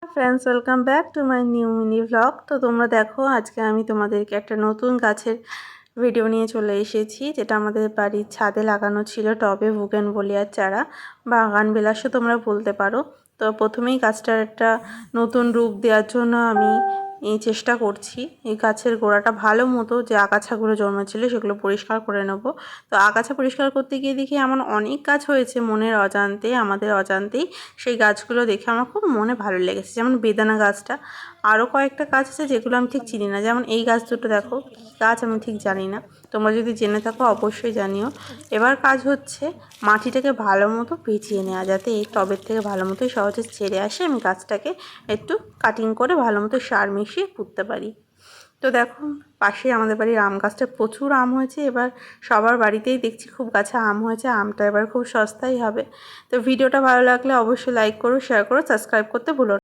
Friends welcome back to my new mini vlog. तो तुम्हारा देखो आज के आमी तुम्हादेरके एक नतून गाछेर भिडियो निये चले एसेछि जेटा आमादेर बाड़िर छादे लागानो छिलो टबे बुगेनभेलियार चारा बागान বিলাসও তোমরা বলতে পারো। তো প্রথমেই গাছটার একটা নতুন রূপ দেওয়ার জন্য আমি এই চেষ্টা করছি এই গাছের গোড়াটা ভালো মতো যে আগাছাগুলো জন্মেছিল সেগুলো পরিষ্কার করে নেব। তো আগাছা পরিষ্কার করতে গিয়ে দেখি এমন অনেক গাছ হয়েছে মনের অজান্তে আমাদের অজান্তেই সেই গাছগুলো দেখে আমার খুব মনে ভালো লেগেছে। যেমন বেদানা গাছটা, আরও কয়েকটা গাছ আছে যেগুলো আমি ঠিক চিনি না। যেমন এই গাছ দুটো দেখো, কী গাছ আমি ঠিক জানি না, তোমরা যদি জেনে থাকো অবশ্যই জানিও। এবার কাজ হচ্ছে মাটিটাকে ভালো মতো ভিজিয়ে নেওয়া যাতে এই টবের থেকে ভালো মতো সহজে ছেড়ে আসে, আমি গাছটাকে একটু কাটিং করে ভালো মতো সার মিশিয়ে পুঁততে পারি। তো দেখো পাশে আমাদের বাড়ির আম গাছটা প্রচুর আম হয়েছে, এবার সবার বাড়িতেই দেখছি খুব গাছে আম হয়েছে, আমটা এবার খুব সস্তাই হবে। তো ভিডিওটা ভালো লাগলে অবশ্যই লাইক করো, শেয়ার করো, সাবস্ক্রাইব করতে ভুলো না।